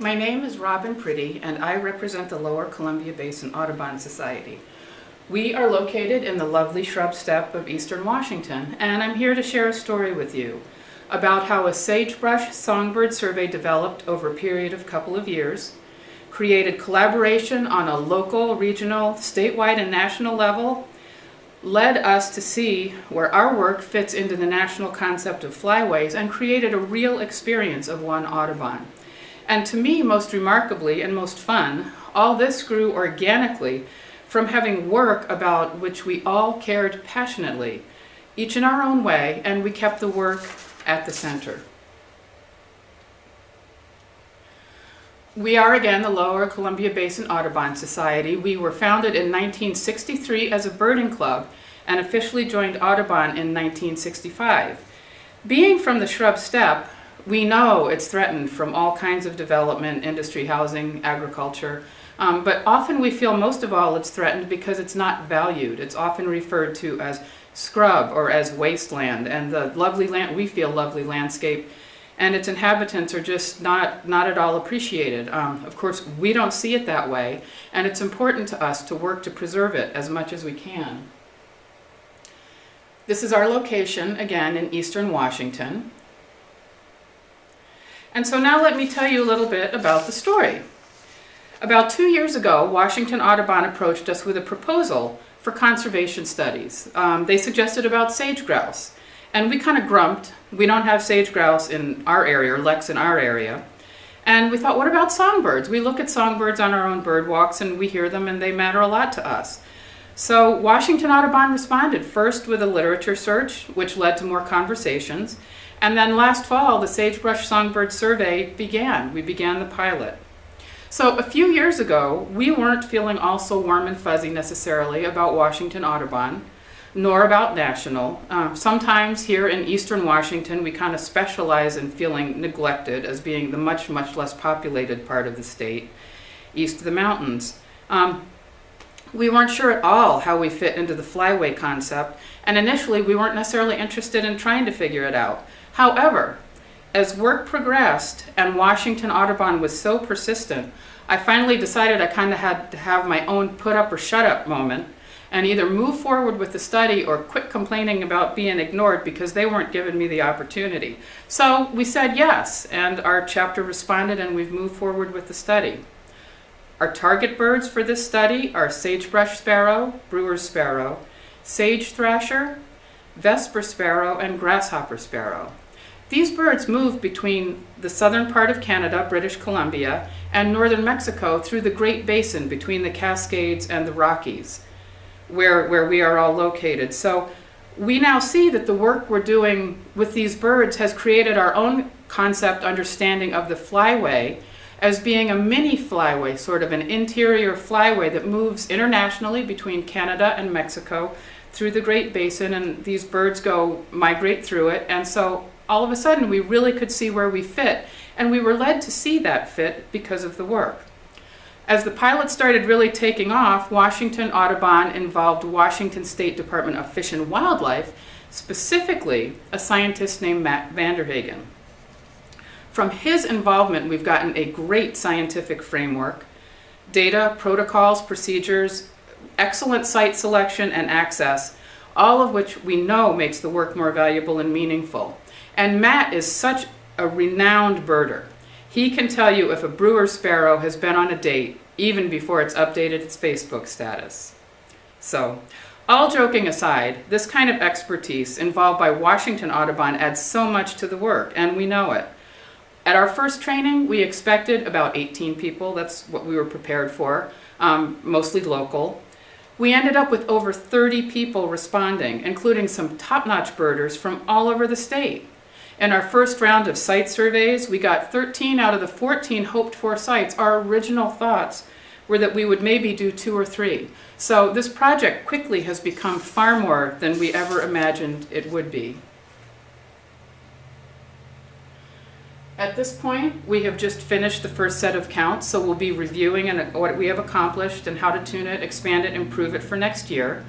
My name is Robin Pretty, and I represent the Lower Columbia Basin Audubon Society. We are located in the lovely shrub steppe of eastern Washington, and I'm here to share a story with you about how a sagebrush songbird survey developed over a period of a couple of years, created collaboration on a local, regional, statewide, and national level, led us to see where our work fits into the national concept of flyways, and created a real experience of one Audubon. And to me, most remarkably and most fun, all this grew organically from having work about which we all cared passionately, each in our own way, and we kept the work at the center. We are again the Lower Columbia Basin Audubon Society. We were founded in 1963 as a birding club and officially joined Audubon in 1965. Being from the shrub steppe, we know it's threatened from all kinds of development, industry, housing, agriculture, but often we feel most of all it's threatened because it's not valued. It's often referred to as scrub or as wasteland, and the lovely lovely landscape and its inhabitants are just not at all appreciated. Of course, we don't see it that way, and it's important to us to work to preserve it as much as we can. This is our location, again, in eastern Washington. And so now let me tell you a little bit about the story. About 2 years ago, Washington Audubon approached us with a proposal for conservation studies. They suggested about sage grouse, and we kind of grumped. We don't have sage grouse in our area, or leks in our area. And we thought, what about songbirds? We look at songbirds on our own bird walks and we hear them and they matter a lot to us. So Washington Audubon responded first with a literature search, which led to more conversations. And then last fall, the Sagebrush Songbird Survey began. We began the pilot. So a few years ago, we weren't feeling all so warm and fuzzy necessarily about Washington Audubon, nor about national. Sometimes here in eastern Washington, we kind of specialize in feeling neglected as being the much, much less populated part of the state, east of the mountains. We weren't sure at all how we fit into the flyway concept, and initially we weren't necessarily interested in trying to figure it out. However, as work progressed and Washington Audubon was so persistent, I finally decided I kind of had to have my own put up or shut up moment and either move forward with the study or quit complaining about being ignored because they weren't giving me the opportunity. So we said yes, and our chapter responded, and we've moved forward with the study. Our target birds for this study are sagebrush sparrow, brewer's sparrow, sage thrasher, vesper sparrow, and grasshopper sparrow. These birds move between the southern part of Canada, British Columbia, and northern Mexico through the Great Basin between the Cascades and the Rockies, where we are all located. So we now see that the work we're doing with these birds has created our own concept understanding of the flyway as being a mini flyway, sort of an interior flyway that moves internationally between Canada and Mexico through the Great Basin, and these birds migrate through it. And so all of a sudden we really could see where we fit, and we were led to see that fit because of the work. As the pilot started really taking off, Washington Audubon involved Washington State Department of Fish and Wildlife, specifically a scientist named Matt Vanderhagen. From his involvement, we've gotten a great scientific framework, data, protocols, procedures, excellent site selection and access, all of which we know makes the work more valuable and meaningful. And Matt is such a renowned birder. He can tell you if a brewer sparrow has been on a date even before it's updated its Facebook status. So, all joking aside, this kind of expertise involved by Washington Audubon adds so much to the work, and we know it. At our first training, we expected about 18 people. That's what we were prepared for, mostly local. We ended up with over 30 people responding, including some top-notch birders from all over the state. In our first round of site surveys, we got 13 out of the 14 hoped-for sites. Our original thoughts were that we would maybe do 2 or 3. So this project quickly has become far more than we ever imagined it would be. At this point, we have just finished the first set of counts, so we'll be reviewing what we have accomplished and how to tune it, expand it, improve it for next year.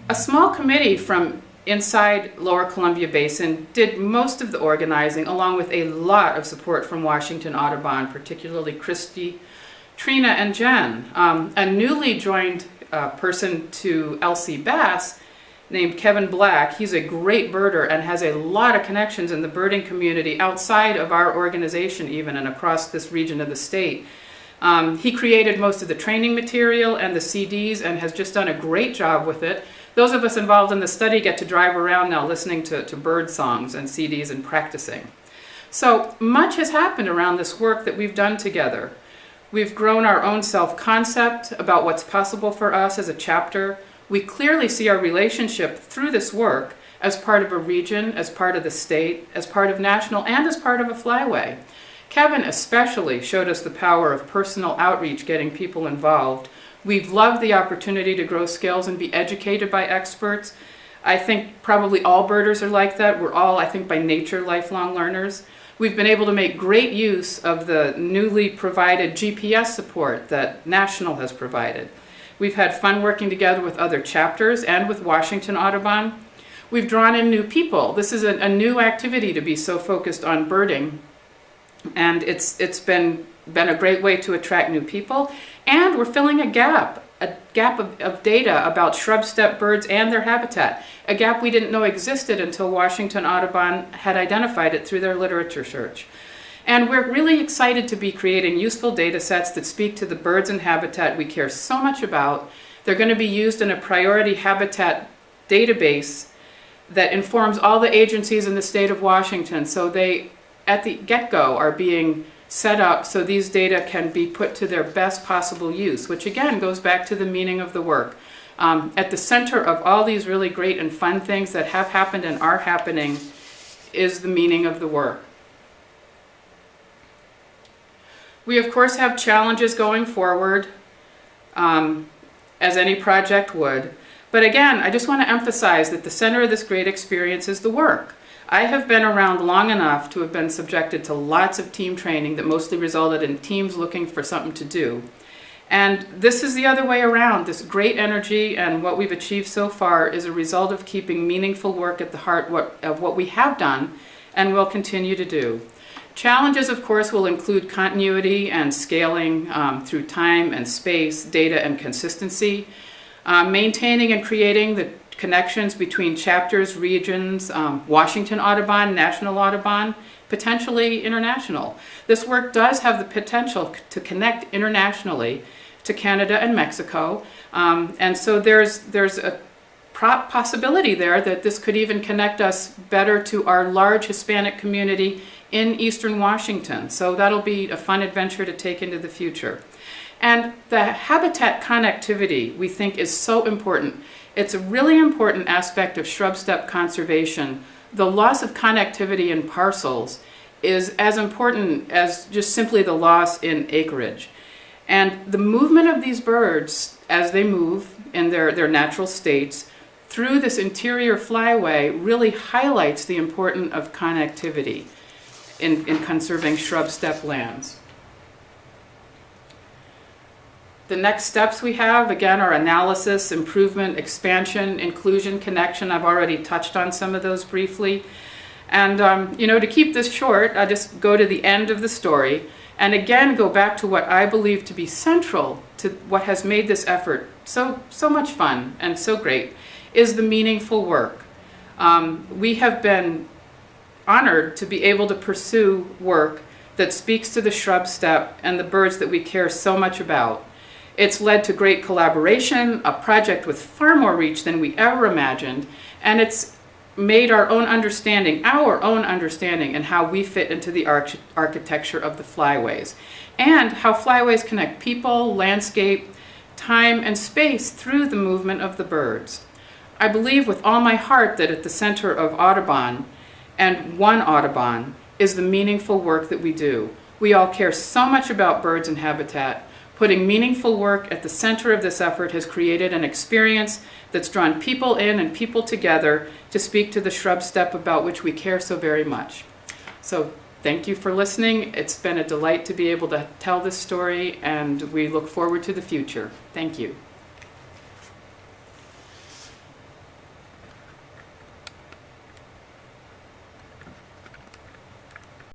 A small committee from inside Lower Columbia Basin did most of the organizing, along with a lot of support from Washington Audubon, particularly Christy, Trina, and Jen. A newly joined person to LC Bass named Kevin Black. He's a great birder and has a lot of connections in the birding community outside of our organization even, and across this region of the state. He created most of the training material and the CDs and has just done a great job with it. Those of us involved in the study get to drive around now listening to bird songs and CDs and practicing. So much has happened around this work that we've done together. We've grown our own self-concept about what's possible for us as a chapter. We clearly see our relationship through this work as part of a region, as part of the state, as part of national, and as part of a flyway. Kevin especially showed us the power of personal outreach, getting people involved. We've loved the opportunity to grow skills and be educated by experts. I think probably all birders are like that. We're all, I think, by nature, lifelong learners. We've been able to make great use of the newly provided GPS support that National has provided. We've had fun working together with other chapters and with Washington Audubon. We've drawn in new people. This is a new activity to be so focused on birding, and it's been a great way to attract new people. And we're filling a gap of data about shrub steppe birds and their habitat, a gap we didn't know existed until Washington Audubon had identified it through their literature search. And we're really excited to be creating useful data sets that speak to the birds and habitat we care so much about. They're going to be used in a priority habitat database that informs all the agencies in the state of Washington. So they, at the get-go, are being set up so these data can be put to their best possible use, which again goes back to the meaning of the work. At the center of all these really great and fun things that have happened and are happening is the meaning of the work. We of course have challenges going forward, as any project would. But again, I just want to emphasize that the center of this great experience is the work. I have been around long enough to have been subjected to lots of team training that mostly resulted in teams looking for something to do. And this is the other way around. This great energy and what we've achieved so far is a result of keeping meaningful work at the heart of what we have done and will continue to do. Challenges, of course, will include continuity and scaling through time and space, data and consistency, maintaining and creating the connections between chapters, regions, Washington Audubon, National Audubon, potentially international. This work does have the potential to connect internationally to Canada and Mexico, and so there's a possibility there that this could even connect us better to our large Hispanic community in Eastern Washington. So that'll be a fun adventure to take into the future. And the habitat connectivity we think is so important. It's a really important aspect of shrub steppe conservation. The loss of connectivity in parcels is as important as just simply the loss in acreage. And the movement of these birds as they move in their natural states through this interior flyway really highlights the importance of connectivity in conserving shrub steppe lands. The next steps we have, again, are analysis, improvement, expansion, inclusion, connection. I've already touched on some of those briefly. And, to keep this short, I'll just go to the end of the story and again go back to what I believe to be central to what has made this effort so much fun and so great, is the meaningful work. We have been honored to be able to pursue work that speaks to the shrub steppe and the birds that we care so much about. It's led to great collaboration, a project with far more reach than we ever imagined, and it's made our own understanding and how we fit into the architecture of the flyways, and how flyways connect people, landscape, time, and space through the movement of the birds. I believe with all my heart that at the center of Audubon, and one Audubon, is the meaningful work that we do. We all care so much about birds and habitat. Putting meaningful work at the center of this effort has created an experience that's drawn people in and people together to speak to the shrub steppe about which we care so very much. So thank you for listening. It's been a delight to be able to tell this story, and we look forward to the future. Thank you.